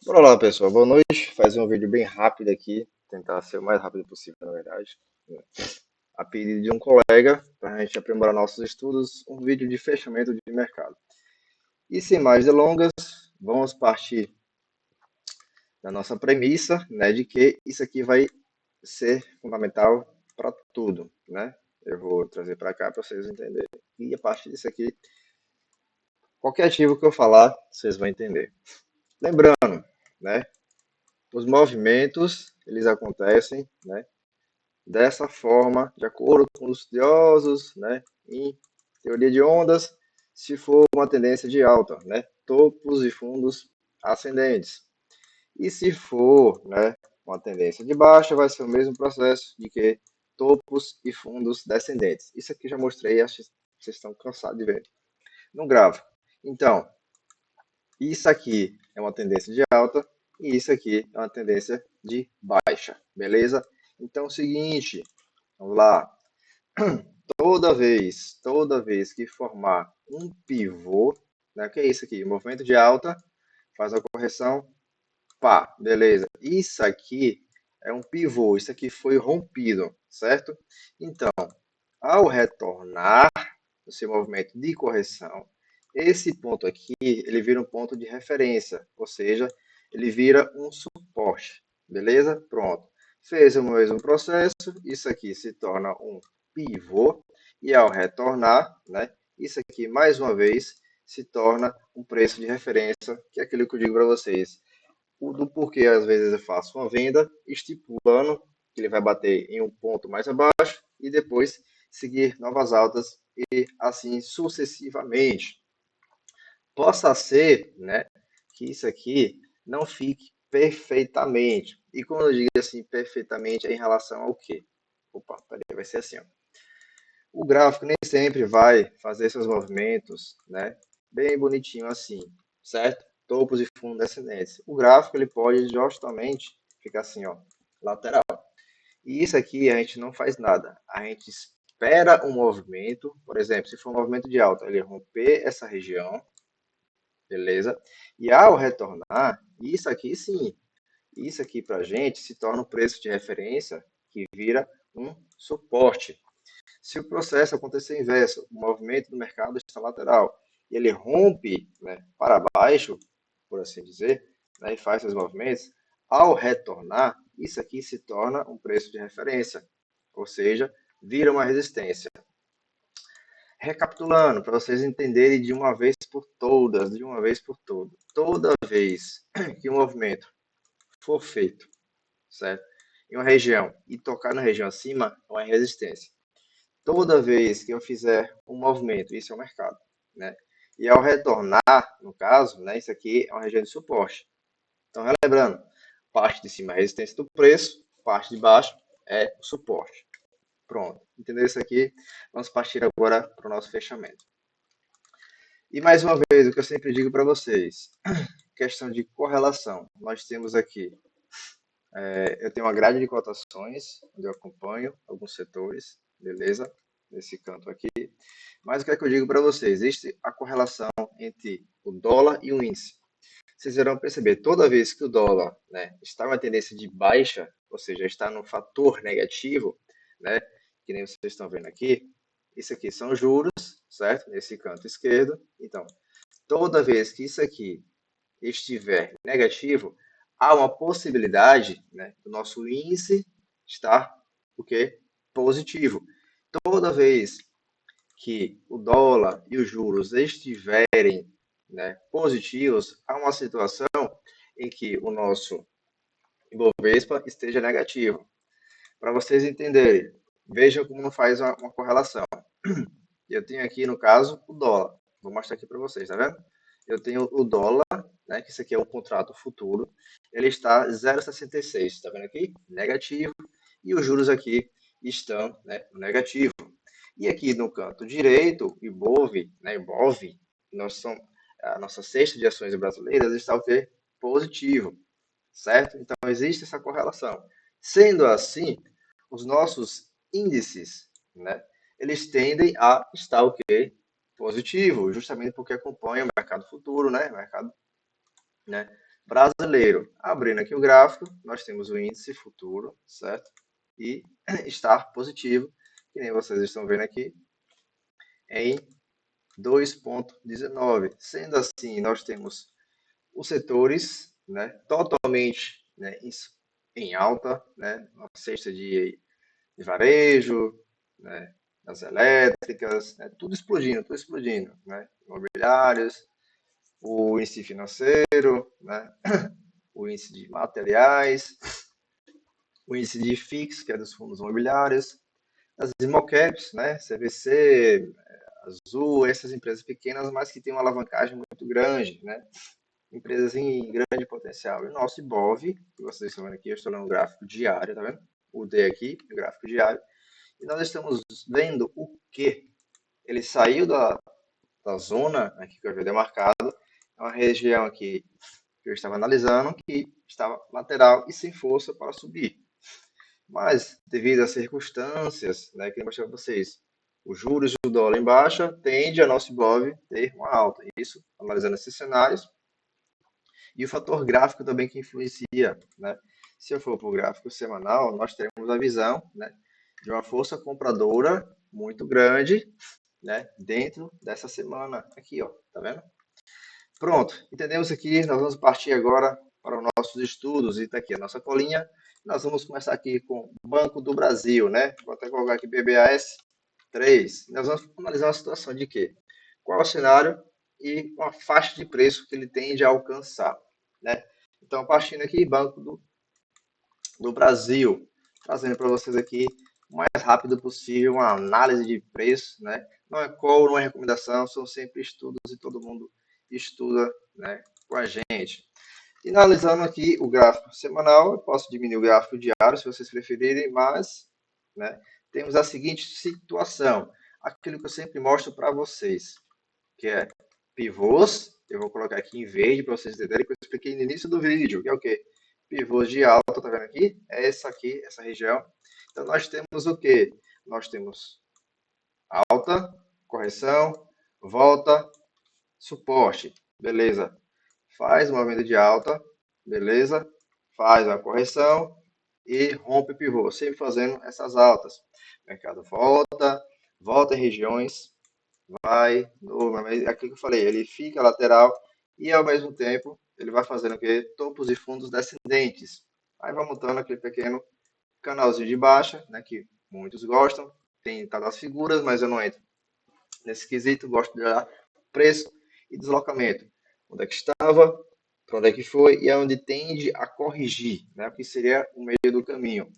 Olá pessoal, boa noite. Fazer um vídeo bem rápido aqui, tentar ser o mais rápido possível, na verdade. A pedido de um colega, para a gente aprimorar nossos estudos, um vídeo de fechamento de mercado. E sem mais delongas, vamos partir da nossa premissa, né, de que isso aqui vai ser fundamental para tudo, né? Eu vou trazer para cá para vocês entenderem. E a partir disso aqui, qualquer ativo que eu falar, vocês vão entender. Lembrando, né, os movimentos, eles acontecem, né, dessa forma, de acordo com os estudiosos, né, em teoria de ondas, se for uma tendência de alta, né, topos e fundos ascendentes. E se for, né, uma tendência de baixa, vai ser o mesmo processo de que topos e fundos descendentes. Isso aqui já mostrei, acho que vocês estão cansados de ver. Não gravo. Então, isso aqui é uma tendência de alta e isso aqui é uma tendência de baixa, beleza? Então, é o seguinte, vamos lá. Toda vez que formar um pivô, né, o que é isso aqui? Movimento de alta, faz a correção, pá, beleza. Isso aqui é um pivô, isso aqui foi rompido, certo? Então, ao retornar o seu movimento de correção, esse ponto aqui, ele vira um ponto de referência, ou seja, ele vira um suporte, beleza? Pronto. Fez o mesmo processo, isso aqui se torna um pivô, e ao retornar, né, isso aqui mais uma vez se torna um preço de referência, que é aquilo que eu digo para vocês. O do porquê às vezes eu faço uma venda estipulando que ele vai bater em um ponto mais abaixo e depois seguir novas altas e assim sucessivamente. Possa ser, né, que isso aqui não fique perfeitamente. E quando eu digo assim perfeitamente é em relação ao quê? Opa, peraí, vai ser assim, ó. O gráfico nem sempre vai fazer seus movimentos, né, bem bonitinho assim, certo? Topos e fundos descendentes. O gráfico ele pode justamente ficar assim, ó, lateral. E isso aqui a gente não faz nada. A gente espera um movimento, por exemplo, se for um movimento de alta, ele romper essa região, beleza? E ao retornar, isso aqui sim, isso aqui para a gente se torna um preço de referência que vira um suporte. Se o processo acontecer inverso, o movimento do mercado está lateral e ele rompe, né, para baixo, por assim dizer, né, e faz seus movimentos, ao retornar, isso aqui se torna um preço de referência, ou seja, vira uma resistência. Recapitulando, para vocês entenderem de uma vez por todas, de uma vez por todas, toda vez que o movimento for feito, certo? Em uma região e tocar na região acima, é uma resistência. Toda vez que eu fizer um movimento, isso é o mercado, né? E ao retornar, no caso, né, isso aqui é uma região de suporte. Então, relembrando, parte de cima é a resistência do preço, parte de baixo é o suporte. Pronto, entendeu isso aqui? Vamos partir agora para o nosso fechamento. E mais uma vez, o que eu sempre digo para vocês, questão de correlação. Nós temos aqui, eu tenho uma grade de cotações, onde eu acompanho alguns setores, beleza? Nesse canto aqui. Mas o que é que eu digo para vocês? Existe a correlação entre o dólar e o índice. Vocês irão perceber, toda vez que o dólar, né, está em uma tendência de baixa, ou seja, está no fator negativo, né, que nem vocês estão vendo aqui, isso aqui são juros, certo? Nesse canto esquerdo. Então, toda vez que isso aqui estiver negativo, há uma possibilidade, né, do nosso índice estar o quê? Positivo. Toda vez que o dólar e os juros estiverem, né, positivos, há uma situação em que o nosso Ibovespa esteja negativo. Para vocês entenderem, vejam como não faz uma correlação. Eu tenho aqui, no caso, o dólar. Vou mostrar aqui para vocês, tá vendo? Eu tenho o dólar, né, que isso aqui é um contrato futuro. Ele está 0,66, está vendo aqui? Negativo. E os juros aqui estão, né, negativo. E aqui no canto direito, IBOV, né, IBOV, a nossa cesta de ações brasileiras está o quê? Positivo, certo? Então existe essa correlação. Sendo assim, os nossos índices, né, eles tendem a estar o quê? Positivo, justamente porque acompanham o mercado futuro, né, mercado, né, brasileiro. Abrindo aqui o gráfico, nós temos o índice futuro, certo? E está positivo, que nem vocês estão vendo aqui, em 2,19. Sendo assim, nós temos os setores, né, totalmente, né, em alta, né, a cesta de varejo, né, das elétricas, né, tudo explodindo, né, imobiliários, o índice financeiro, né, o índice de materiais, o índice de FIX, que é dos fundos imobiliários, as small caps, né, CVC, Azul, essas empresas pequenas, mas que têm uma alavancagem muito grande, né, empresas em grande potencial. E o nosso IBOV, que vocês estão vendo aqui, eu estou no gráfico diário, tá vendo? O D aqui, o gráfico diário. E nós estamos vendo o que? Ele saiu da zona aqui que eu havia demarcado, é uma região aqui que eu estava analisando, que estava lateral e sem força para subir. Mas, devido às circunstâncias, né, que eu mostrei para vocês, os juros do dólar em baixa tende a nosso IBOV ter uma alta. Isso, analisando esses cenários, e o fator gráfico também que influencia, né? Se eu for para o gráfico semanal, nós teremos a visão, né, de uma força compradora muito grande, né, dentro dessa semana aqui, ó, tá vendo? Pronto, entendemos aqui, nós vamos partir agora para os nossos estudos, e está aqui a nossa colinha. Nós vamos começar aqui com o Banco do Brasil, né? Vou até colocar aqui BBAS 3. Nós vamos analisar uma situação de quê? Qual é o cenário e uma faixa de preço que ele tende a alcançar, né? Então, partindo aqui, Banco do Brasil, trazendo para vocês aqui o mais rápido possível uma análise de preço, né? Não é call, não é recomendação, são sempre estudos e todo mundo estuda, né, com a gente. Finalizando aqui o gráfico semanal, eu posso diminuir o gráfico diário se vocês preferirem, mas, né, temos a seguinte situação, aquilo que eu sempre mostro para vocês, que é pivôs, eu vou colocar aqui em verde para vocês entenderem que eu expliquei no início do vídeo, que é o quê? Pivôs de alta, tá vendo aqui? É essa aqui, essa região. Então nós temos o quê? Nós temos alta, correção, volta, suporte, beleza. Faz uma venda de alta, beleza. Faz uma correção e rompe o pivô, sempre fazendo essas altas. O mercado volta, volta em regiões, vai, novamente, aquilo que eu falei, ele fica lateral e ao mesmo tempo ele vai fazendo o quê? Topos e fundos descendentes. Aí vai montando aquele pequeno canalzinho de baixa, né, que muitos gostam. Tem tá das figuras, mas eu não entro nesse quesito, gosto de olhar preço e deslocamento. Onde é que estava, para onde é que foi e aonde tende a corrigir, né, que seria o meio do caminho.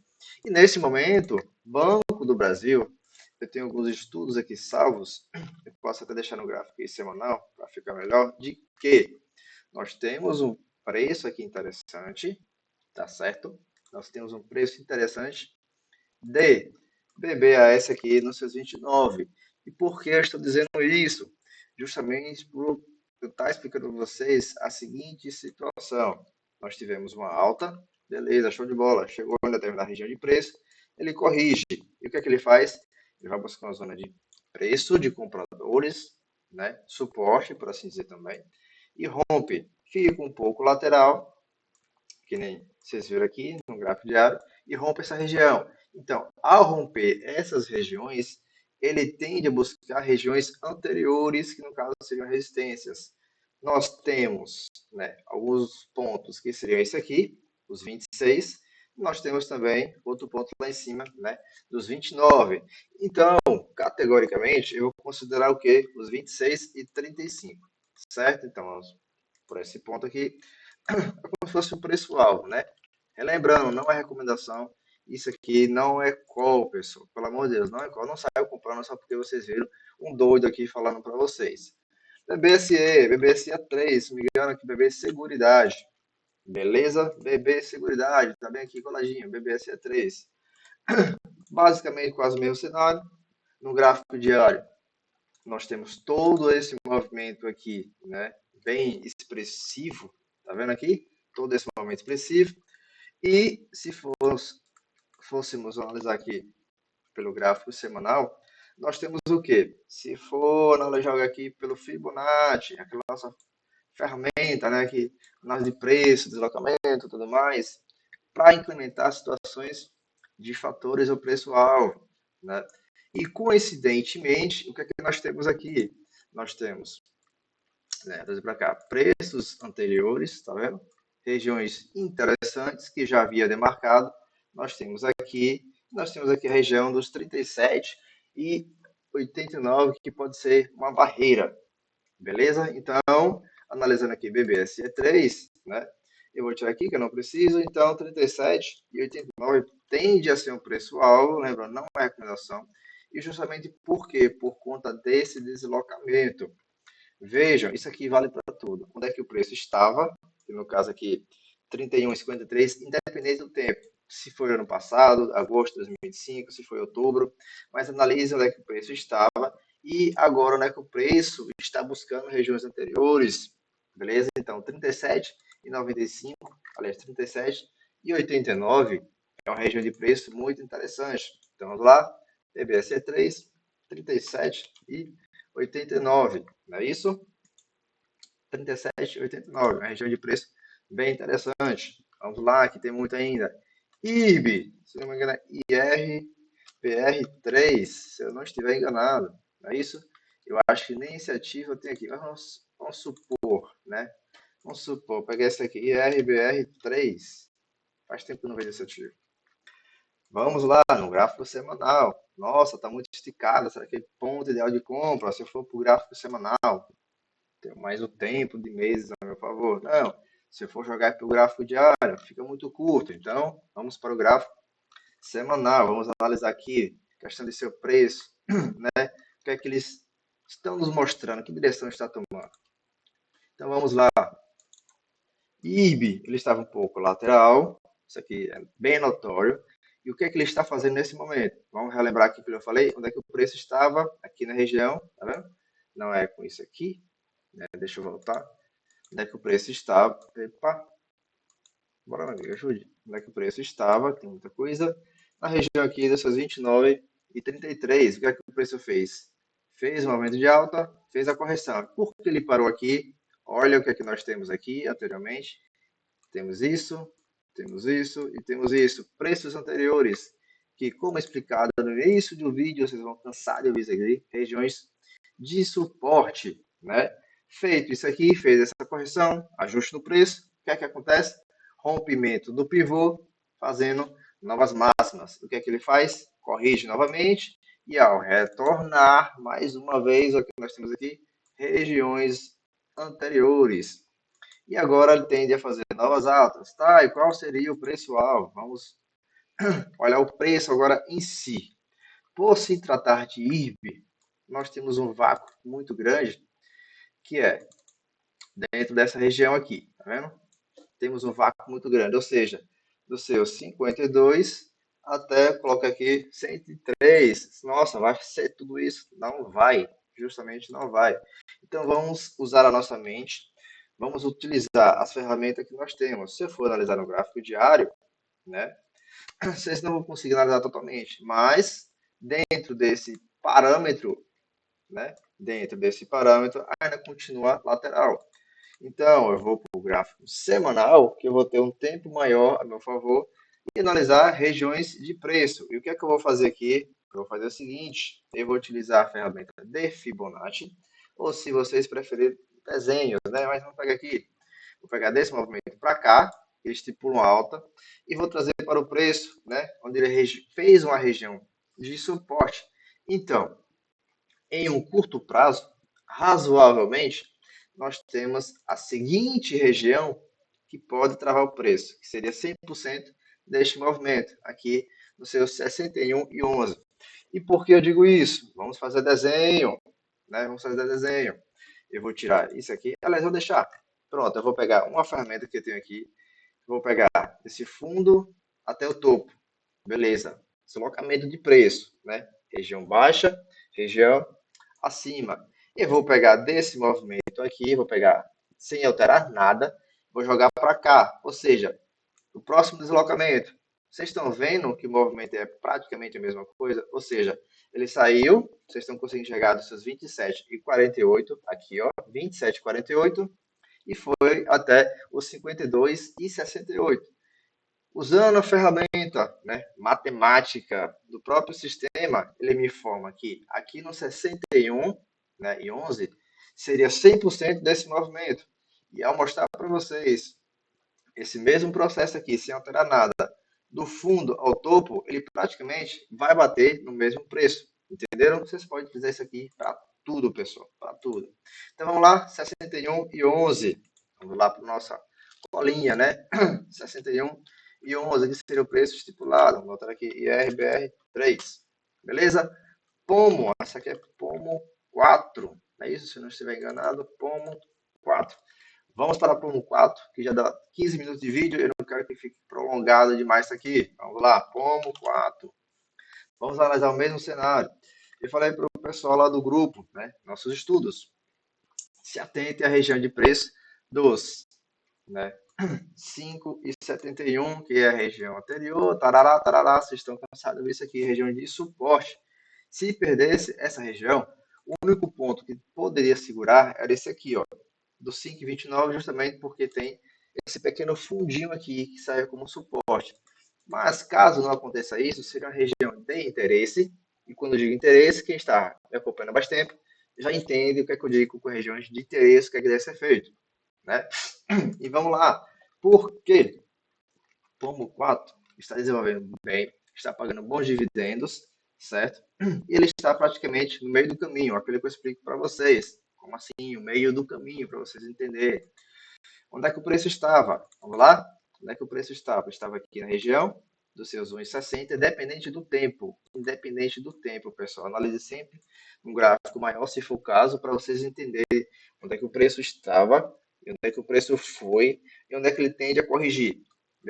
E nesse momento, Banco do Brasil, eu tenho alguns estudos aqui salvos, eu posso até deixar no gráfico aí semanal para ficar melhor, de que nós temos um preço aqui interessante, tá certo? Nós temos um preço interessante de BBAS aqui nos seus 29. E por que eu estou dizendo isso? Justamente por eu estar explicando para vocês a seguinte situação. Nós tivemos uma alta, beleza, show de bola, chegou em determinada região de preço, ele corrige. E o que é que ele faz? Ele vai buscar uma zona de preço de compradores, né, suporte, por assim dizer também, e rompe. Fica um pouco lateral, que nem vocês viram aqui no gráfico diário, e rompe essa região. Então, ao romper essas regiões, ele tende a buscar regiões anteriores, que no caso seriam resistências. Nós temos, né, alguns pontos que seriam esse aqui, os 26. Nós temos também outro ponto lá em cima, né, dos 29. Então, categoricamente, eu vou considerar o quê? Os 26 e 35, certo? Então, vamos por esse ponto aqui. É como se fosse um preço-alvo, né? Relembrando, não é recomendação. Isso aqui não é call, pessoal. Pelo amor de Deus, não é call. Não saiu comprando só porque vocês viram um doido aqui falando para vocês. BBSE 3, se me engano aqui, BB Seguridade. Beleza? BB Seguridade, tá bem aqui coladinho, BBSE 3. Basicamente quase o mesmo cenário. No gráfico diário, nós temos todo esse movimento aqui, né? Bem expressivo, tá vendo aqui? Todo esse movimento expressivo. E se fôssemos analisar aqui pelo gráfico semanal, nós temos o quê? Se for analisar aqui pelo Fibonacci, aquela nossa ferramenta, né, que análise de preço, deslocamento, tudo mais, para implementar situações de fatores ou preço-alvo, né? E coincidentemente, o que é que nós temos aqui? Nós temos, né, trazer para cá, preços anteriores, tá vendo? Regiões interessantes que já havia demarcado. Nós temos aqui a região dos 37 e 89, que pode ser uma barreira, beleza? Então, analisando aqui BBSE3, né? Eu vou tirar aqui que eu não preciso, então 37 e 89 tende a ser um preço-alvo, lembrando, não é recomendação, e justamente por quê? Por conta desse deslocamento. Vejam, isso aqui vale para tudo. Onde é que o preço estava, que no caso aqui 31,53, independente do tempo. Se foi ano passado, agosto de 2025, se foi outubro, mas analise onde é que o preço estava e agora onde é que o preço está buscando regiões anteriores, beleza? Então, 37,95, aliás, 37,89 é uma região de preço muito interessante. Então, vamos lá, TBSE3, 37,89, não é isso? 37,89, uma região de preço bem interessante. Vamos lá, que tem muito ainda. IRB, se não me engano, é IRBR3, se eu não estiver enganado, não é isso? Eu acho que nem iniciativa tem aqui. Vamos supor, né? Vamos supor, pegar esse aqui, IRBR3. Faz tempo que eu não vejo esse ativo. Vamos lá, no gráfico semanal. Nossa, está muito esticado. Será que é ponto ideal de compra? Se eu for para o gráfico semanal, tenho mais o tempo de meses a meu favor. Não, se eu for jogar para o gráfico diário, fica muito curto. Então, vamos para o gráfico semanal. Vamos analisar aqui a questão de seu preço, né? O que é que eles estão nos mostrando, que direção está tomando. Então, vamos lá. IB, ele estava um pouco lateral. Isso aqui é bem notório. E o que é que ele está fazendo nesse momento? Vamos relembrar aqui que eu falei, onde é que o preço estava, aqui na região, tá vendo? Não é com isso aqui, né? Deixa eu voltar. Onde é que o preço estava? Epa, bora, meu amigo, ajude. Onde é que o preço estava? Tem muita coisa. Na região aqui dessas 29,33, o que é que o preço fez? Fez um aumento de alta, fez a correção. Por que ele parou aqui? Olha o que é que nós temos aqui anteriormente. Temos isso e temos isso. Preços anteriores, que como explicado no início do vídeo, vocês vão cansar de ouvir isso aqui, regiões de suporte, né? Feito isso aqui, fez essa correção, ajuste no preço, o que é que acontece? Rompimento do pivô, fazendo novas máximas. O que é que ele faz? Corrige novamente e ao retornar, mais uma vez, o que nós temos aqui, regiões anteriores. E agora ele tende a fazer novas altas. Tá, e qual seria o preço-alvo? Vamos olhar o preço agora em si. Por se tratar de IRB, nós temos um vácuo muito grande, que é dentro dessa região aqui, tá vendo? Temos um vácuo muito grande, ou seja, do seu 52 até, coloca aqui, 103. Nossa, vai ser tudo isso? Não vai, justamente não vai. Então vamos usar a nossa mente, vamos utilizar as ferramentas que nós temos. Se eu for analisar no gráfico diário, né, vocês não vão conseguir analisar totalmente, mas dentro desse parâmetro, né, dentro desse parâmetro, ainda continua lateral. Então, eu vou para o gráfico semanal, que eu vou ter um tempo maior a meu favor, e analisar regiões de preço. E o que é que eu vou fazer aqui? Eu vou fazer o seguinte, eu vou utilizar a ferramenta de Fibonacci, ou se vocês preferirem, desenhos, né? Mas vamos pegar aqui. Vou pegar desse movimento para cá, que estipula uma alta, e vou trazer para o preço, né? Onde ele fez uma região de suporte. Então, em um curto prazo, razoavelmente, nós temos a seguinte região que pode travar o preço, que seria 100% deste movimento, aqui no seu 61,11. E por que eu digo isso? Vamos fazer desenho, né? Vamos fazer desenho. Eu vou tirar isso aqui, aliás, vou deixar. Pronto, eu vou pegar uma ferramenta que eu tenho aqui, vou pegar esse fundo até o topo. Beleza. Deslocamento de preço, né? Região baixa, região acima. E vou pegar desse movimento aqui, vou pegar sem alterar nada, vou jogar para cá. Ou seja, o próximo deslocamento. Vocês estão vendo que o movimento é praticamente a mesma coisa? Ou seja, ele saiu, vocês estão conseguindo chegar dos seus 27,48, aqui ó, 27,48, e foi até os 52,68. Usando a ferramenta, né, matemática do próprio sistema, ele me informa que aqui no 61, né, e 11 seria 100% desse movimento. E ao mostrar para vocês esse mesmo processo aqui, sem alterar nada, do fundo ao topo, ele praticamente vai bater no mesmo preço. Entenderam? Vocês podem fazer isso aqui para tudo, pessoal, para tudo. Então vamos lá, 61,11. Vamos lá para a nossa colinha, né? 61,11, que seria o preço estipulado. Vamos botar aqui IRBR 3. Beleza? Pomo, essa aqui é Pomo 4. É isso, se eu não estiver enganado, Pomo 4. Vamos para o Pomo 4, que já dá 15 minutos de vídeo. Eu não quero que fique prolongado demais isso aqui. Vamos lá, Pomo 4. Vamos analisar o mesmo cenário. Eu falei para o pessoal lá do grupo, né, nossos estudos, se atente à região de preço dos, né, 5,71, que é a região anterior, tarará, tarará, vocês estão cansados disso aqui, região de suporte. Se perdesse essa região, o único ponto que poderia segurar era esse aqui, ó, do 5,29, justamente porque tem esse pequeno fundinho aqui que sai como suporte. Mas caso não aconteça isso, seria uma região de interesse, e quando eu digo interesse, quem está me acompanhando há bastante tempo já entende o que é que eu digo com regiões de interesse, o que é que deve ser feito, né? E vamos lá. Por quê? Pomo 4 está desenvolvendo bem, está pagando bons dividendos, certo? E ele está praticamente no meio do caminho, aquilo que eu explico para vocês. Como assim? O meio do caminho, para vocês entenderem. Onde é que o preço estava? Vamos lá? Onde é que o preço estava? Estava aqui na região dos seus 1,60, independente do tempo. Independente do tempo, pessoal. Analise sempre um gráfico maior, se for o caso, para vocês entenderem onde é que o preço estava, e onde é que o preço foi, e onde é que ele tende a corrigir.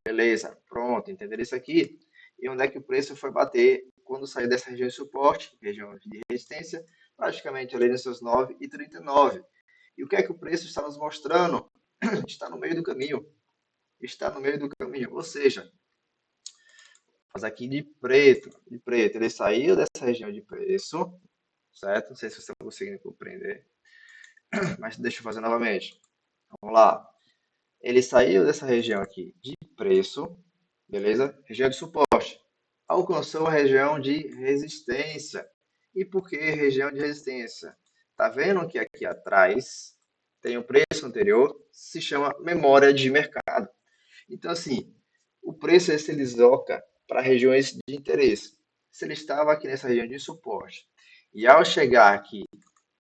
Beleza, pronto, entenderam isso aqui? E onde é que o preço foi bater quando saiu dessa região de suporte, região de resistência, praticamente ali nos seus 9,39. E o que é que o preço está nos mostrando? Está no meio do caminho. Está no meio do caminho. Ou seja, mas aqui de preto, ele saiu dessa região de preço, certo? Não sei se vocês estão conseguindo compreender, mas deixa eu fazer novamente. Vamos lá. Ele saiu dessa região aqui de preço, beleza? Região de suporte. Alcançou a região de resistência. E por que região de resistência? Tá vendo que aqui atrás tem o preço anterior, se chama memória de mercado. Então, assim, o preço se desloca para regiões de interesse. Se ele estava aqui nessa região de suporte, e ao chegar aqui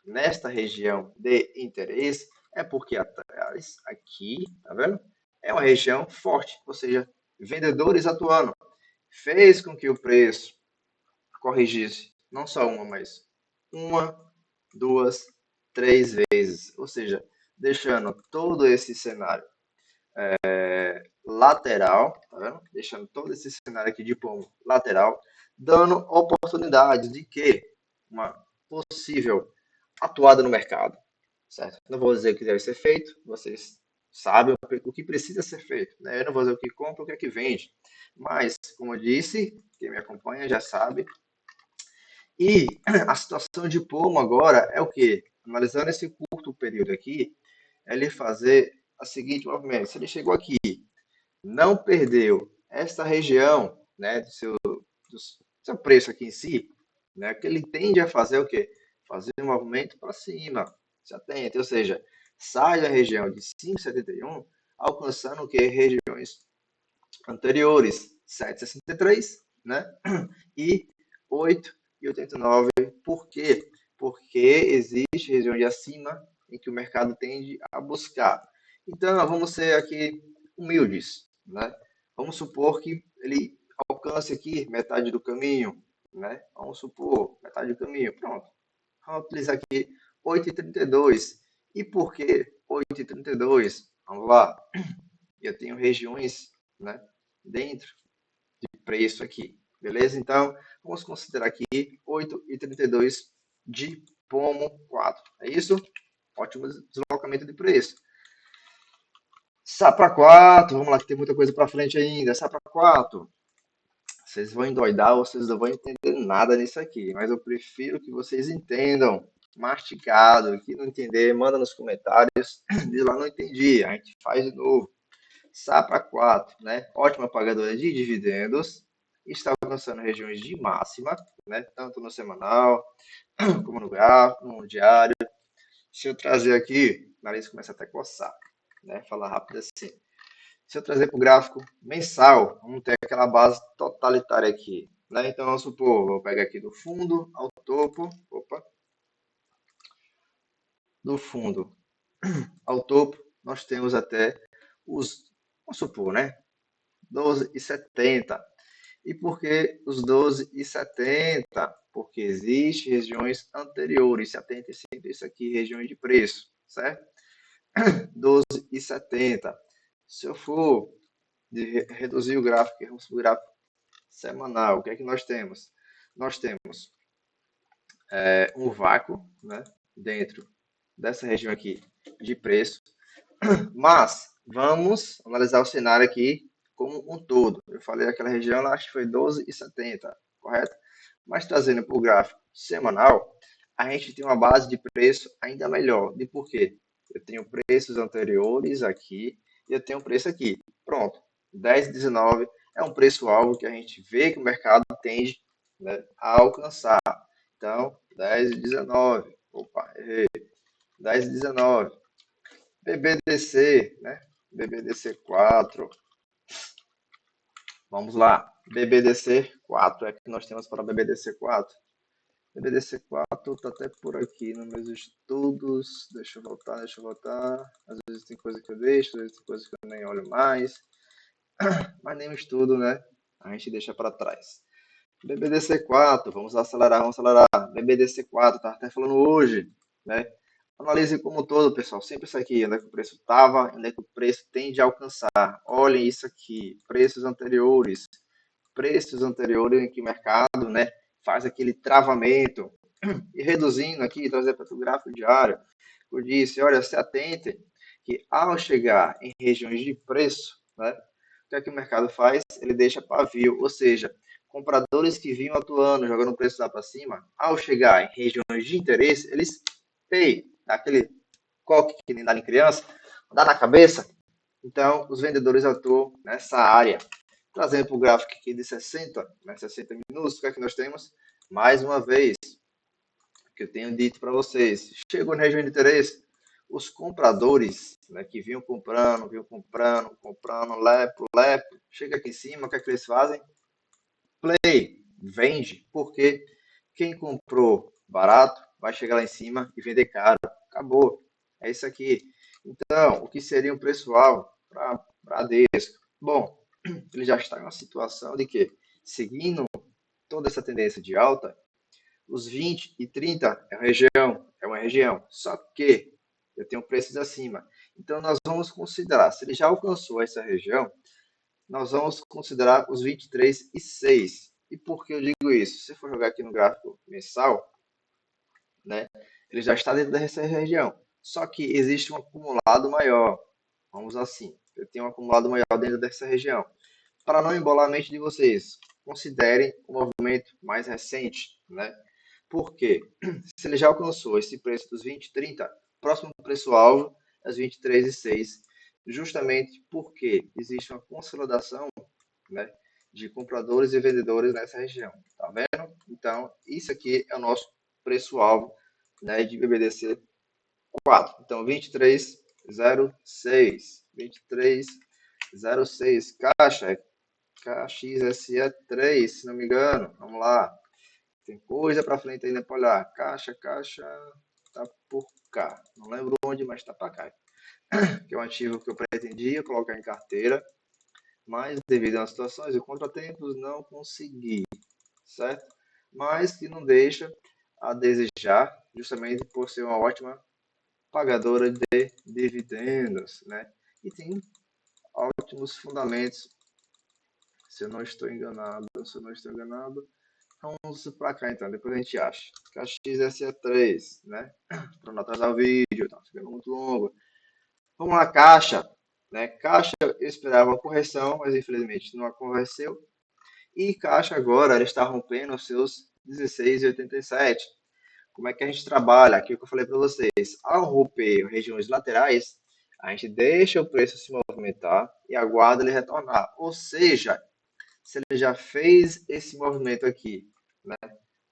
nesta região de interesse, é porque atrás, aqui, tá vendo? É uma região forte, ou seja, vendedores atuando. Fez com que o preço corrigisse não só uma, mas uma, duas, três vezes. Ou seja, deixando todo esse cenário lateral, tá vendo? Deixando todo esse cenário aqui de pomo lateral, dando oportunidades de que uma possível atuada no mercado, certo? Não vou dizer o que deve ser feito, vocês sabem o que precisa ser feito, né? Eu não vou dizer o que compra, o que é que vende, mas, como eu disse, quem me acompanha já sabe. E a situação de pomo agora é o que? Analisando esse curto período aqui, é ele fazer a seguinte movimento. Se ele chegou aqui, não perdeu essa região, né, do seu preço aqui em si, né, que ele tende a fazer o quê? Fazer um movimento para cima. Se atente, ou seja, sai da região de 5,71, alcançando o que? Regiões anteriores, 7,63, né? E 8,89. Por quê? Porque existe região de acima em que o mercado tende a buscar. Então, vamos ser aqui humildes, né? Vamos supor que ele alcance aqui metade do caminho, né? Vamos supor, metade do caminho, pronto. Vamos utilizar aqui 8,32. E por que 8,32? Vamos lá. Eu tenho regiões, né, dentro de preço aqui, beleza? Então, vamos considerar aqui 8,32 de Pomo 4. É isso? Ótimo deslocamento de preço. Sapa 4, vamos lá que tem muita coisa para frente ainda. Sapa 4. Vocês vão endoidar, vocês não vão entender nada nisso aqui, mas eu prefiro que vocês entendam, mastigado, que não entender, manda nos comentários, diz lá, não entendi, a gente faz de novo. Safra 4, né? Ótima pagadora de dividendos, está alcançando regiões de máxima, né? Tanto no semanal, como no gráfico, no diário. Se eu trazer aqui, o nariz começa até a coçar, né? Falar rápido assim. Se eu trazer para o gráfico mensal, vamos ter aquela base totalitária aqui, né? Então, vamos supor, vou pegar aqui do fundo ao topo, do fundo ao topo, nós temos até os, vamos supor, né? 12,70. E por que os 12,70? Porque existem regiões anteriores. Se atente sempre isso aqui, regiões de preço, certo? 12,70. Se eu for reduzir o gráfico, vamos para o gráfico semanal, o que é que nós temos? Nós temos um vácuo, né, dentro dessa região aqui de preço, mas vamos analisar o cenário aqui como um todo. Eu falei aquela região, acho que foi 12,70, correto? Mas trazendo para o gráfico semanal, a gente tem uma base de preço ainda melhor. De por quê? Eu tenho preços anteriores aqui e eu tenho preço aqui. Pronto. 10,19 é um preço-alvo que a gente vê que o mercado tende, né, a alcançar. Então, 10,19. Opa, errei. 10,19. BBDC, né? BBDC 4. Vamos lá. BBDC 4 é que nós temos para BBDC 4. BBDC 4 está até por aqui nos meus estudos. Deixa eu voltar. Às vezes tem coisa que eu deixo, às vezes tem coisa que eu nem olho mais. Mas nem o estudo, né? A gente deixa para trás. BBDC 4, vamos acelerar. BBDC 4, tá até falando hoje, né? Analise como um todo, pessoal. Sempre isso aqui, onde é que o preço estava, onde é que o preço tende a alcançar. Olhem isso aqui, preços anteriores. Preços anteriores em que o mercado, né, faz aquele travamento. E reduzindo aqui, trazer para o gráfico diário. Eu disse, olha, se atentem que ao chegar em regiões de preço, né, o que é que o mercado faz? Ele deixa pavio, ou seja, compradores que vinham atuando, jogando o preço lá para cima, ao chegar em regiões de interesse, eles pay, aquele coque que nem dá em criança, dá na cabeça. Então, os vendedores atuam nessa área. Trazendo para o gráfico aqui de 60, né, 60 minutos, o que é que nós temos? Mais uma vez, que eu tenho dito para vocês, chegou na região de interesse, os compradores, né, que vinham comprando, lepo, chega aqui em cima, o que é que eles fazem? Play, vende, porque quem comprou barato vai chegar lá em cima e vender caro. Acabou. É isso aqui. Então, o que seria um preço-alvo para Bradesco? Bom, ele já está em uma situação de que, seguindo toda essa tendência de alta, os 20 e 30 é uma região, só que eu tenho preços acima. Então, nós vamos considerar, se ele já alcançou essa região, nós vamos considerar os 23 e 6. E por que eu digo isso? Se você for jogar aqui no gráfico mensal, né, ele já está dentro dessa região. Só que existe um acumulado maior. Vamos assim, eu tenho um acumulado maior dentro dessa região. Para não embolar a mente de vocês, considerem o movimento mais recente, né? Porque se ele já alcançou esse preço dos 20, 30, próximo preço-alvo é os 23,6, justamente porque existe uma consolidação, né, de compradores e vendedores nessa região. Tá vendo? Então, isso aqui é o nosso preço-alvo, né, de BBDC 4. Então, 23,06. 23,06. Caixa, KXSE3, se não me engano. Vamos lá. Tem coisa para frente ainda para olhar. Caixa, tá por cá. Não lembro onde, mas tá para cá. Que é um ativo que eu pretendia colocar em carteira, mas devido às situações e contratempos não consegui, certo? Mas que não deixa a desejar, justamente por ser uma ótima pagadora de dividendos, né? E tem ótimos fundamentos, se eu não estou enganado, vamos para cá então, depois a gente acha. KXSE3, né? Para não atrasar o vídeo, tá ficando muito longo. Vamos lá, Caixa, né? Caixa, eu esperava uma correção, mas infelizmente não aconteceu. E Caixa agora, ele está rompendo os seus 16,87. como é que a gente trabalha? Aqui que eu falei para vocês, ao romper regiões laterais, a gente deixa o preço se movimentar e aguarda ele retornar. Ou seja, se ele já fez esse movimento aqui, né,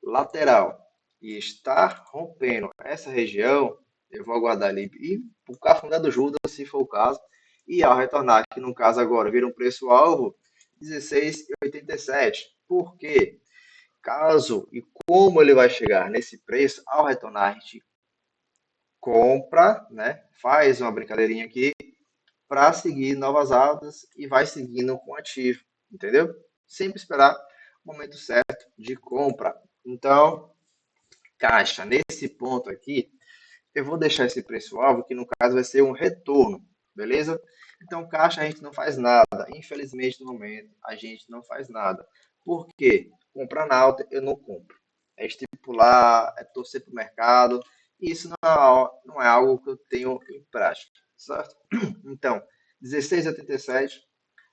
lateral, e está rompendo essa região, eu vou aguardar ele ir para o cafundado Judas, se for o caso, e ao retornar, que no caso agora vira um preço-alvo, 16,87. Por quê? Caso e como ele vai chegar nesse preço, ao retornar, a gente compra, né, faz uma brincadeirinha aqui, para seguir novas altas e vai seguindo com ativo, entendeu? Sempre esperar o momento certo de compra. Então, caixa, nesse ponto aqui, eu vou deixar esse preço-alvo, que no caso vai ser um retorno, beleza? Então, caixa a gente não faz nada. Infelizmente, no momento, a gente não faz nada. Por quê? Comprar na alta, eu não compro. É estipular, é torcer para o mercado. Isso não é algo que eu tenho em prática, certo? Então, 16,87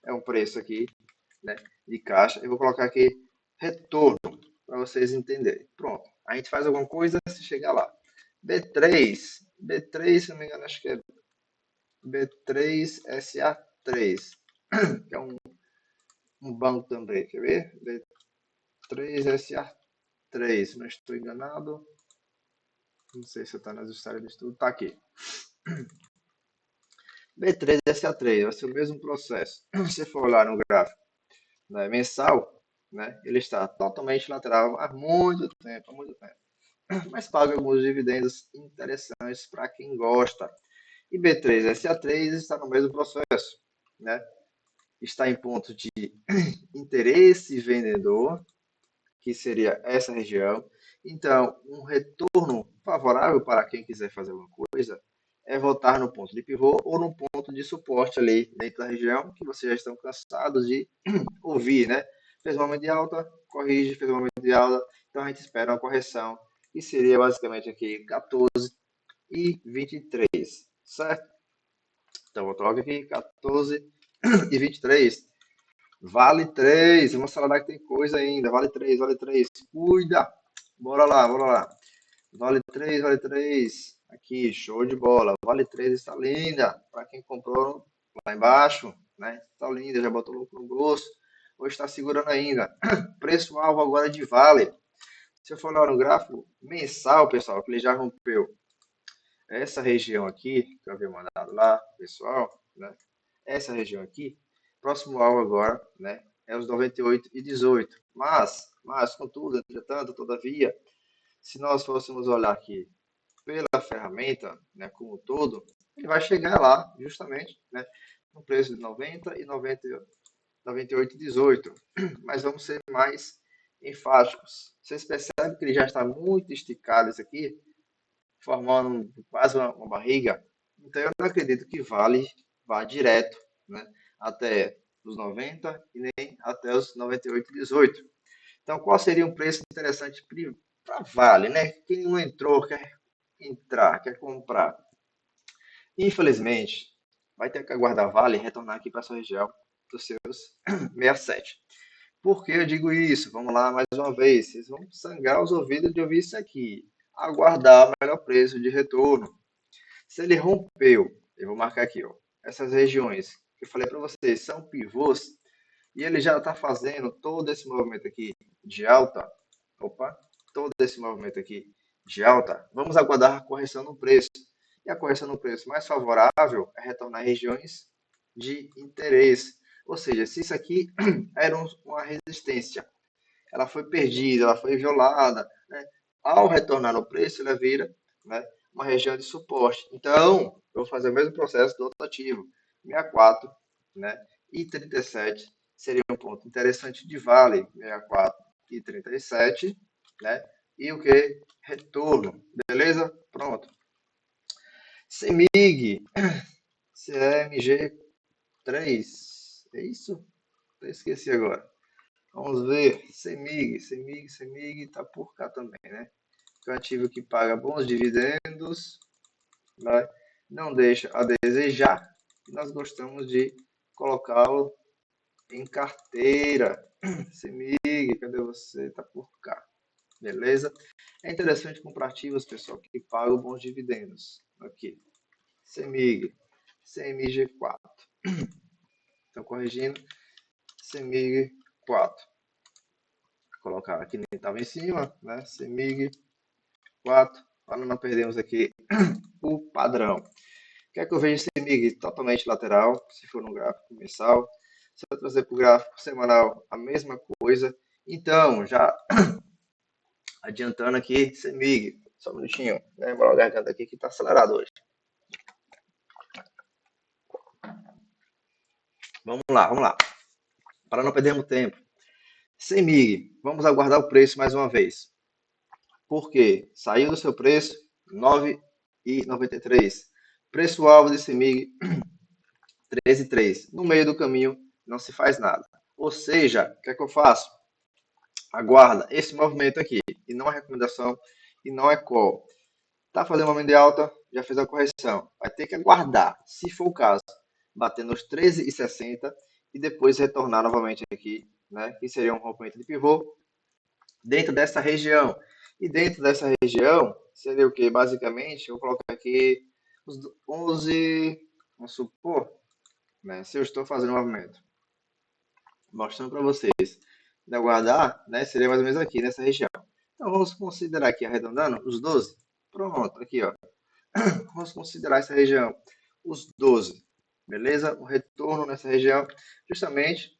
é um preço aqui, né, de caixa. Eu vou colocar aqui retorno, para vocês entenderem. Pronto. A gente faz alguma coisa se chegar lá. B3, se não me engano, acho que é B3SA3, que é um banco também, quer ver? B3SA3, se não estou enganado. Não sei se está nas histórias de estudo. Está aqui. B3SA3, vai ser o mesmo processo. Se você for olhar no gráfico, né, mensal, né, ele está totalmente lateral há muito tempo, mas paga alguns dividendos interessantes para quem gosta. E B3SA3 está no mesmo processo, né? Está em ponto de interesse vendedor, que seria essa região. Então, um retorno favorável para quem quiser fazer alguma coisa é voltar no ponto de pivô ou no ponto de suporte ali dentro da região, que vocês já estão cansados de ouvir, né? Fez um momento de alta, corrige, fez um momento de alta, então a gente espera uma correção, que seria basicamente aqui 14 e 23, certo? Então, vou colocar aqui 14 e 23. Vale 3. Vamos falar que tem coisa ainda. Vale 3, vale 3. Cuida. Bora lá, bora lá. Vale 3, vale 3. Aqui, show de bola. Vale 3 está linda. Para quem comprou lá embaixo, né? Está linda, já botou lucro no bolso. Ou está segurando ainda. Preço-alvo agora de Vale. Se eu for olhar no gráfico mensal, pessoal, que ele já rompeu essa região aqui, que eu havia mandado lá, pessoal, né? Essa região aqui, próximo alvo agora, né? É os 98,18. Mas, contudo, entretanto, todavia, se nós fôssemos olhar aqui pela ferramenta, né, como um todo, ele vai chegar lá, justamente, né, no preço de 90 e 98,18. Mas vamos ser mais enfáticos. Vocês percebem que ele já está muito esticado isso aqui, formando quase uma barriga. Então eu não acredito que Vale vá direto, né, até os 90 e nem até os 98,18. Então qual seria um preço interessante para Vale, né? Quem não entrou, quer entrar, quer comprar. Infelizmente, vai ter que aguardar Vale retornar aqui para sua região dos seus 67. Por que eu digo isso? Vamos lá mais uma vez. Vocês vão sangrar os ouvidos de ouvir isso aqui. Aguardar o melhor preço de retorno. Se ele rompeu, eu vou marcar aqui, ó, essas regiões que eu falei para vocês são pivôs e ele já está fazendo todo esse movimento aqui de alta. Opa, todo esse movimento aqui de alta. Vamos aguardar a correção no preço. E a correção no preço mais favorável é retornar regiões de interesse. Ou seja, se isso aqui era uma resistência, ela foi perdida, ela foi violada, né? Ao retornar no preço, ela vira, né, uma região de suporte. Então, eu vou fazer o mesmo processo do outro ativo, 64, né, e 37 seria um ponto interessante de Vale, 64 e 37, né, e o que? Retorno, beleza? Pronto. CEMIG, CMG3, é isso? Eu esqueci agora. Vamos ver, CEMIG está por cá também, né? É um ativo que paga bons dividendos, né? Não deixa a desejar. Nós gostamos de colocá-lo em carteira. CEMIG, cadê você? Está por cá, beleza? É interessante comprar ativos, pessoal, que pagam bons dividendos. Aqui, CEMIG, CMG4. Então, corrigindo, CEMIG 4. Vou colocar aqui, nem estava em cima, né? CEMIG 4, para não perdermos aqui o padrão. Quer que eu veja CEMIG totalmente lateral, se for no gráfico mensal. Se eu trazer para o gráfico semanal, a mesma coisa. Então, já adiantando aqui, CEMIG, só um minutinho, né? Embora a garganta aqui que está acelerado hoje. Vamos lá, vamos lá. Para não perdermos tempo. CEMIG, vamos aguardar o preço mais uma vez. Por quê? Saiu do seu preço, R$ 9,93. Preço-alvo de CEMIG, 13,3. No meio do caminho, não se faz nada. Ou seja, o que é que eu faço? Aguarda esse movimento aqui. E não é recomendação, e não é call. Tá fazendo movimento de alta, já fez a correção. Vai ter que aguardar, se for o caso, bater nos 13,60 e depois retornar novamente aqui, né? Que seria um rompimento de pivô dentro dessa região. E dentro dessa região, seria o que? Basicamente, eu vou colocar aqui os 11, vamos supor, né? Se eu estou fazendo um movimento, mostrando para vocês, de aguardar, né? Seria mais ou menos aqui, nessa região. Então, vamos considerar aqui, arredondando, os 12. Pronto, aqui, ó. Vamos considerar essa região, os 12. Beleza? Um retorno nessa região, justamente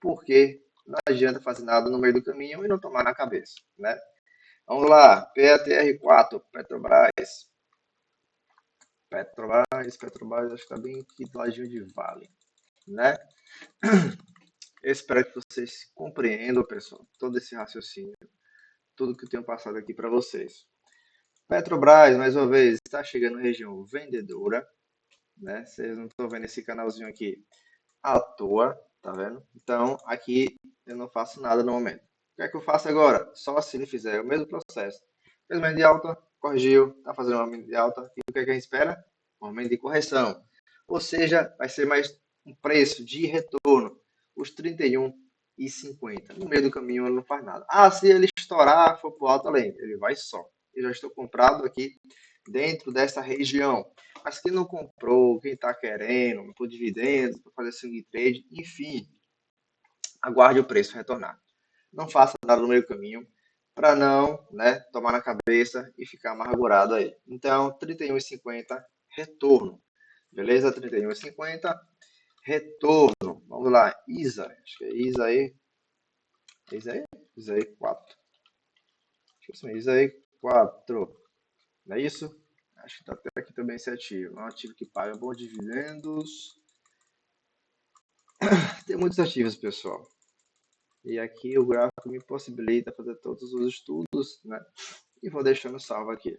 porque não adianta fazer nada no meio do caminho e não tomar na cabeça, né? Vamos lá, PATR4, Petrobras. Petrobras, acho que está bem aqui do ladinho de Vale, né? Eu espero que vocês compreendam, pessoal, todo esse raciocínio, tudo que eu tenho passado aqui para vocês. Petrobras, mais uma vez, está chegando na região vendedora, né? Vocês não estão vendo esse canalzinho aqui à toa, tá vendo? Então, aqui eu não faço nada no momento. O que é que eu faço agora? Só se ele fizer o mesmo processo. Fez movimento de alta, corrigiu, está fazendo um movimento de alta. E o que é que a gente espera? Um movimento de correção. Ou seja, vai ser mais um preço de retorno, os 31,50. No meio do caminho ele não faz nada. Ah, se ele estourar, for para o alto além, ele vai só. Eu já estou comprado aqui dentro dessa região. Mas quem não comprou, quem está querendo, por dividendos, para fazer swing trade, enfim, aguarde o preço retornar. Não faça nada no meio do caminho para não, né, tomar na cabeça e ficar amargurado aí. Então, 31,50 retorno. Beleza? 31,50 retorno. Vamos lá, ISA. Acho que é ISA aí. ISA aí 4. Acho que é ISA aí 4. Não é isso? Acho que está até aqui também esse ativo. É um ativo que paga bons dividendos. Tem muitos ativos, pessoal. E aqui o gráfico me possibilita fazer todos os estudos, né? E vou deixando salvo aqui.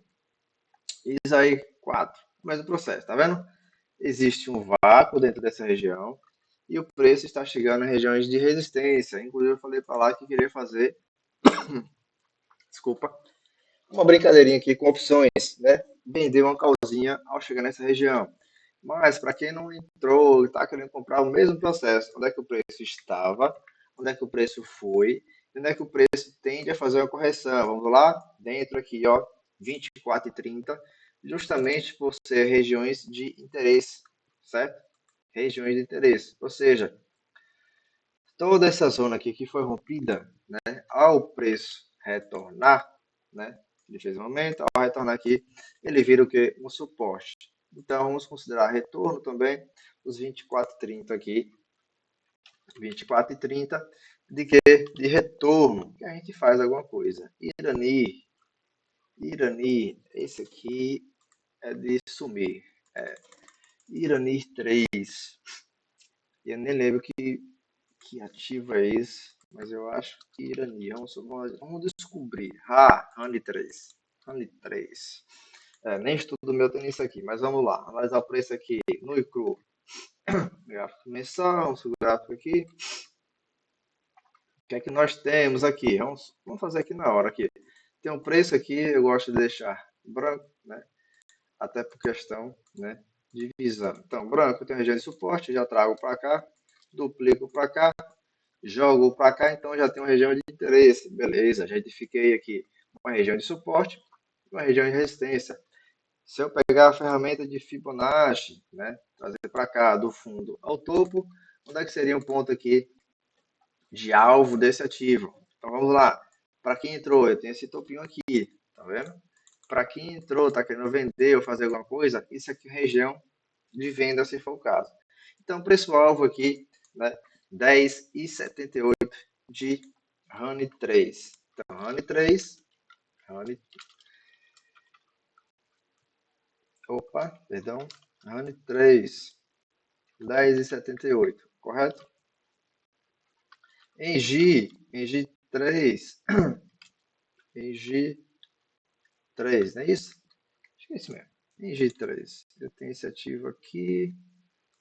Isso aí, 4. Mesmo processo, tá vendo? Existe um vácuo dentro dessa região e o preço está chegando em regiões de resistência. Inclusive, eu falei para lá que queria fazer, desculpa, uma brincadeirinha aqui com opções, né? Vender uma calzinha ao chegar nessa região. Mas para quem não entrou e está querendo comprar o mesmo processo, onde é que o preço estava, onde é que o preço foi, onde é que o preço tende a fazer uma correção. Vamos lá? Dentro aqui, ó, 24,30, justamente por ser regiões de interesse, certo? Regiões de interesse. Ou seja, toda essa zona aqui que foi rompida, né, ao preço retornar, né, ele fez um aumento, ao retornar aqui, ele vira o que? Um suporte. Então, vamos considerar retorno também, os 24,30 aqui, 24,30 de que? De retorno, que a gente faz alguma coisa. Irani, esse aqui é de sumir. Irani 3. Eu nem lembro que ativo é esse, mas eu acho que Irani. Vamos descobrir. Rani 3. Rani 3. Nem estudo meu tem isso aqui, mas vamos lá. Analisar o preço aqui no e cru. Gráfico mensal, o gráfico aqui. O que é que nós temos aqui? Vamos fazer aqui na hora aqui. Tem um preço aqui, eu gosto de deixar branco, né? Até por questão, né, de visão. Então, branco tem região de suporte, já trago para cá, duplico para cá, jogo para cá, então já tem uma região de interesse. Beleza, já identifiquei aqui uma região de suporte e uma região de resistência. Se eu pegar a ferramenta de Fibonacci, né, trazer para cá, do fundo ao topo, onde é que seria um ponto aqui de alvo desse ativo? Então vamos lá. Para quem entrou, eu tenho esse topinho aqui, tá vendo? Para quem entrou, está querendo vender ou fazer alguma coisa, isso aqui é região de venda, se for o caso. Então, preço-alvo aqui, né, 10,78 de Honey 3. Então, Honey 3, Honey, perdão, Honey 3, 10,78, correto? Engie 3, Engie 3, não é isso? Acho que é isso mesmo. Engie 3. Eu tenho esse ativo aqui.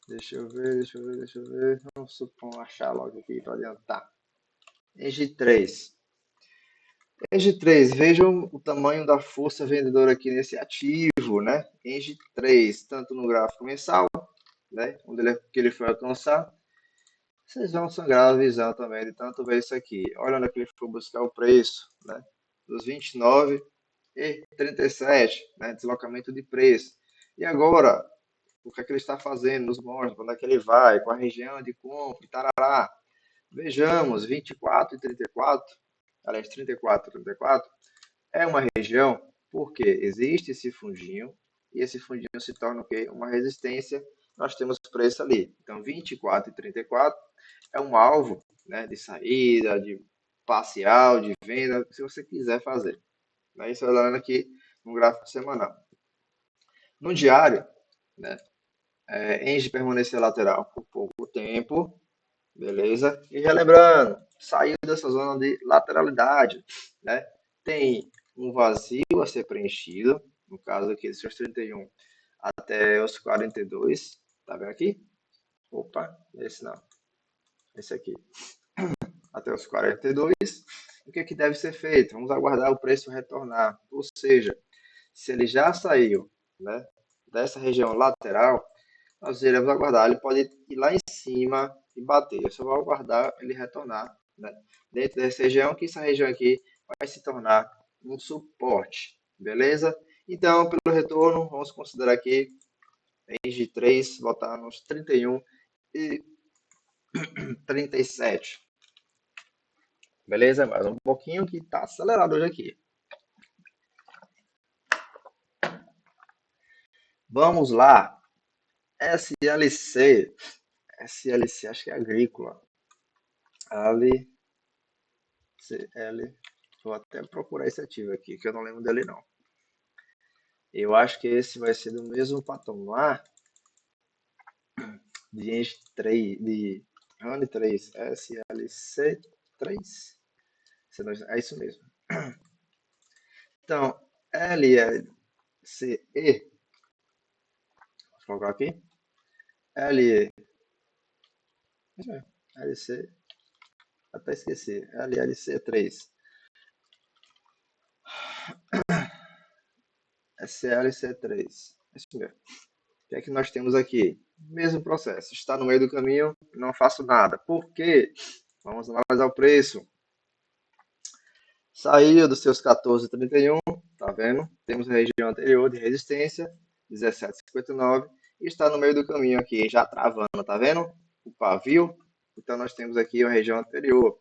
Deixa eu ver. Vamos supor, achar logo aqui para adiantar. Engie 3. Engie 3, vejam o tamanho da força vendedora aqui nesse ativo, né? Engie 3, tanto no gráfico mensal, né? Que ele foi alcançar. Vocês vão sangrar a visão também de tanto ver isso aqui. Olha onde ele foi buscar o preço, né? Dos 29 e 37, né? Deslocamento de preço. E agora, o que é que ele está fazendo nos monstros? Quando é que ele vai? Com a região de compra e tarará. Vejamos, 24 e 34, aliás, 34 e 34, é uma região porque existe esse fundinho e esse fundinho se torna o quê? Uma resistência. Nós temos preço ali. Então, 24 e 34 é um alvo, né, de saída, de parcial, de venda, se você quiser fazer. Isso olhando aqui no gráfico semanal. No diário, né, Engie permanecer lateral por pouco tempo, beleza? E relembrando, saiu dessa zona de lateralidade, né? Tem um vazio a ser preenchido, no caso aqui, dos seus 31 até os 42, tá vendo aqui? Opa, esse não, esse aqui. Até os 42. O que é que deve ser feito? Vamos aguardar o preço retornar. Ou seja, se ele já saiu, né, dessa região lateral, nós iremos aguardar. Ele pode ir lá em cima e bater. Eu só vou aguardar ele retornar, né, dentro dessa região, que essa região aqui vai se tornar um suporte. Beleza? Então, pelo retorno, vamos considerar aqui range 3, voltar nos 31 e 37. Beleza? Mais um pouquinho que está acelerado hoje aqui. Vamos lá. SLC, acho que é agrícola. CL, vou até procurar esse ativo aqui, que eu não lembro dele não. Eu acho que esse vai ser do mesmo patamar de 3, de RAN 3, SLC 3. É isso mesmo. Então, LCE, vou colocar aqui, LE, LC, até esqueci, LLC3, SLC3, isso mesmo. O que é que nós temos aqui? Mesmo processo, está no meio do caminho, não faço nada. Por quê? Vamos analisar o preço. Saiu dos seus 14,31, tá vendo? Temos a região anterior de resistência, 17,59, e está no meio do caminho aqui, já travando, tá vendo? O pavio. Então nós temos aqui a região anterior. O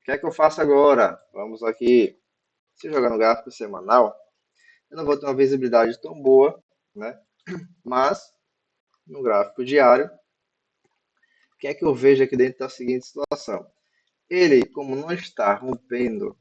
que é que eu faço agora? Vamos aqui, se jogar no gráfico semanal, eu não vou ter uma visibilidade tão boa, né? Mas no gráfico diário, o que é que eu vejo aqui dentro da seguinte situação? Ele, como não está rompendo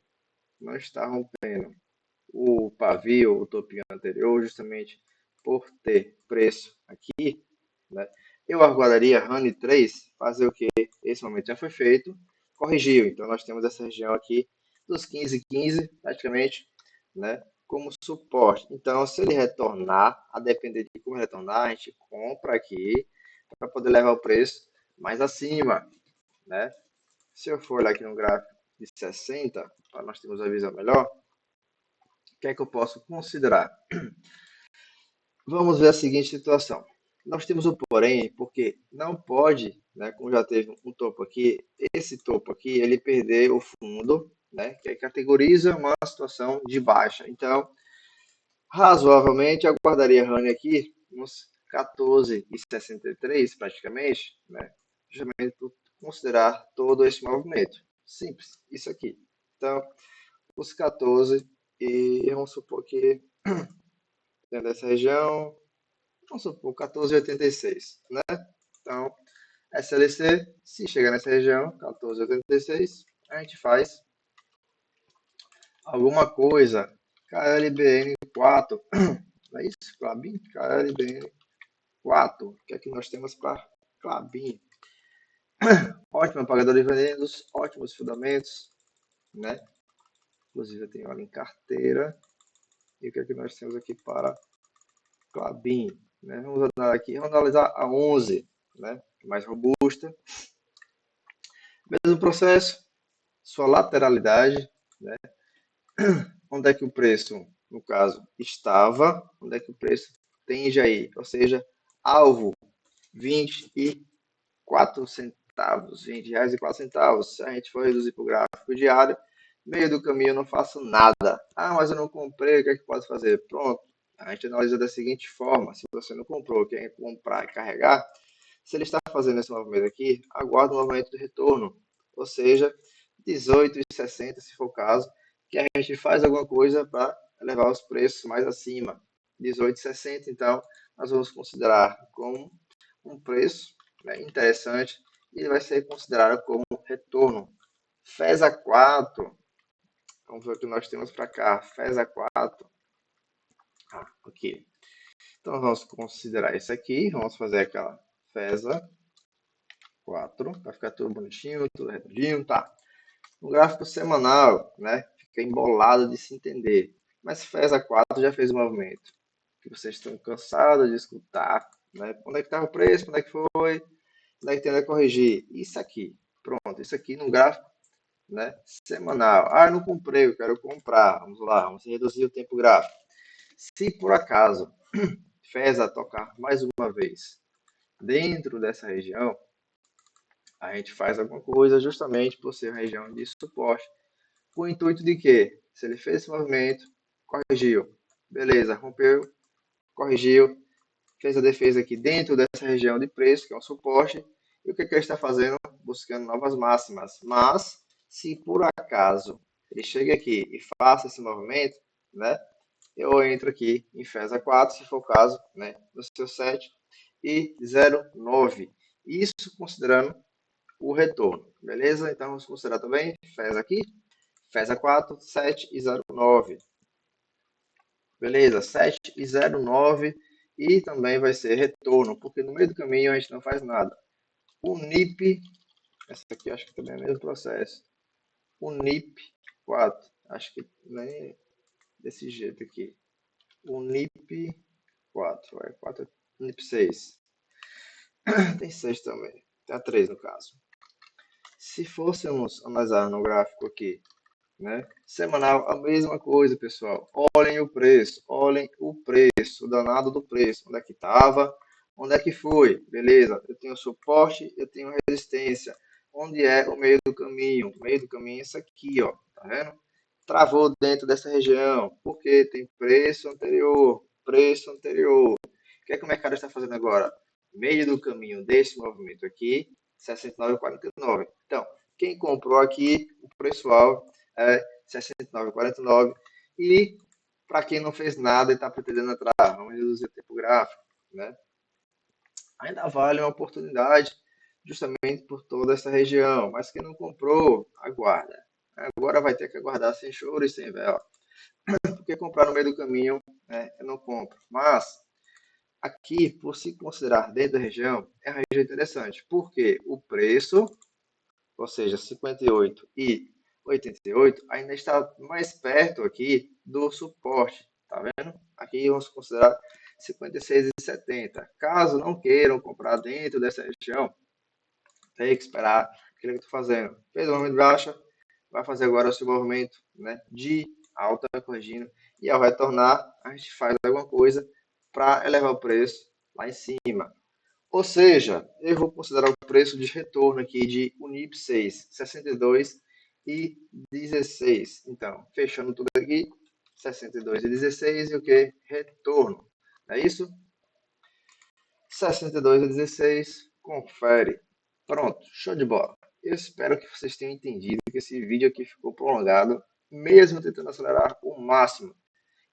o pavio, o topinho anterior, justamente por ter preço aqui, né? Eu aguardaria Honey 3 fazer o que esse momento já foi feito, corrigiu. Então nós temos essa região aqui dos 15,15 praticamente, né, como suporte. Então se ele retornar, a depender de como retornar, a gente compra aqui para poder levar o preço mais acima, né? Se eu for olhar aqui no gráfico de 60, para nós termos a visão melhor, o que é que eu posso considerar? Vamos ver a seguinte situação. Nós temos o porém, porque não pode, né, como já teve um topo aqui, esse topo aqui, ele perder o fundo, né? Que categoriza uma situação de baixa. Então, razoavelmente, eu guardaria Rani aqui uns 14,63 praticamente, né? Justamente por considerar todo esse movimento. Simples, isso aqui. Então, os 14 e vamos supor que dentro dessa região, vamos supor 14,86, né? Então, SLC, se chegar nessa região, 14,86, a gente faz alguma coisa, KLBN 4, não é isso? Clabin? KLBN 4, o que é que nós temos para Clabin? Ótimo pagador de vendas, ótimos fundamentos, né? Inclusive eu tenho ela em carteira. E o que é que nós temos aqui para Clabin? Né? Vamos analisar a 11, né? Mais robusta. Mesmo processo, sua lateralidade, né? Onde é que o preço, no caso, estava, onde é que o preço tende aí, ou seja, alvo 24 centavos, R$ 20,04. Se a gente for reduzir para o gráfico diário, meio do caminho eu não faço nada. Ah, mas eu não comprei, o que é que pode fazer? Pronto, a gente analisa da seguinte forma, se você não comprou, quer comprar e carregar, se ele está fazendo esse movimento aqui, aguarda o movimento de retorno, ou seja, 18,60 se for o caso, que a gente faz alguma coisa para levar os preços mais acima. 18,60, então, nós vamos considerar como um preço, né, interessante e ele vai ser considerado como retorno. FESA 4, vamos ver o que nós temos para cá. FESA 4, aqui. Então, vamos considerar isso aqui, vamos fazer aquela FESA 4, para ficar tudo bonitinho, tudo redondinho, tá? No gráfico semanal, né, fica embolado de se entender. Mas FESA 4 já fez o movimento que vocês estão cansados de escutar, né? Onde é que estava o preço, onde é que foi, onde é que tem a corrigir. Isso aqui, pronto, isso aqui no gráfico, né, semanal. Ah, eu não comprei, eu quero comprar. Vamos lá, vamos reduzir o tempo gráfico. Se por acaso FESA tocar mais uma vez dentro dessa região, a gente faz alguma coisa justamente por ser região de suporte. Com o intuito de que, se ele fez esse movimento, corrigiu, beleza, rompeu, corrigiu, fez a defesa aqui dentro dessa região de preço, que é um suporte, e o que ele está fazendo? Buscando novas máximas. Mas, se por acaso ele chega aqui e faça esse movimento, né, eu entro aqui em FESA 4, se for o caso, né, no seu 7 e 0,9. Isso considerando o retorno, beleza? Então, vamos considerar também FESA aqui, FESA 4, 7 e 0,9. Beleza, 7 e 0,9 e também vai ser retorno, porque no meio do caminho a gente não faz nada. O NIP, essa aqui acho que também é o mesmo processo. O NIP 4, acho que nem desse jeito aqui. O NIP 4, vai, 4 NIP 6. Tem 6 também, tem a 3 no caso. Se fôssemos analisar no gráfico aqui, né? Semanal, a mesma coisa, pessoal. Olhem o preço, o danado do preço. Onde é que estava, onde é que foi. Beleza, eu tenho suporte, eu tenho resistência. Onde é o meio do caminho? O meio do caminho é isso aqui, ó. Tá vendo? Travou dentro dessa região, porque tem preço anterior, preço anterior. O que é que o mercado está fazendo agora? Meio do caminho desse movimento aqui, 69,49. Então, quem comprou aqui, o preço-alvo é 69,49. E para quem não fez nada e está pretendendo entrar, vamos reduzir o tempo gráfico, né? Ainda vale uma oportunidade, justamente por toda essa região. Mas quem não comprou, aguarda. Agora vai ter que aguardar sem choro e sem vela. Porque comprar no meio do caminho, né, eu não compro. Mas aqui, por se considerar dentro da região, é uma região interessante. Porque o preço, ou seja, 58 e 88, ainda está mais perto aqui do suporte, tá vendo? Aqui vamos considerar 56 e 70. Caso não queiram comprar dentro dessa região, tem que esperar aquilo que eu estou fazendo. Fez um movimento de baixa, vai fazer agora o seu movimento, né, de alta corrigindo, e ao retornar, a gente faz alguma coisa para elevar o preço lá em cima. Ou seja, eu vou considerar o preço de retorno aqui de Unip 6, e 16. Então, fechando tudo aqui, 62 e 16 e o que? Retorno. Não é isso? 62 e 16, confere. Pronto, show de bola. Eu espero que vocês tenham entendido que esse vídeo aqui ficou prolongado, mesmo tentando acelerar o máximo.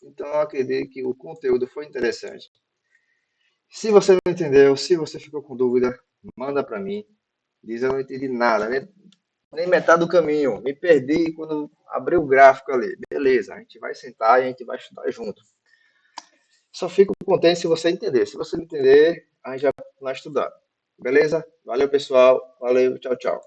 Então, eu acredito que o conteúdo foi interessante. Se você não entendeu, se você ficou com dúvida, manda para mim. Diz, eu não entendi nada, nem metade do caminho. Me perdi quando abri o gráfico ali. Beleza, a gente vai sentar e a gente vai estudar junto. Só fico contente se você entender. Se você não entender, a gente já vai estudar. Beleza? Valeu, pessoal. Valeu, tchau, tchau.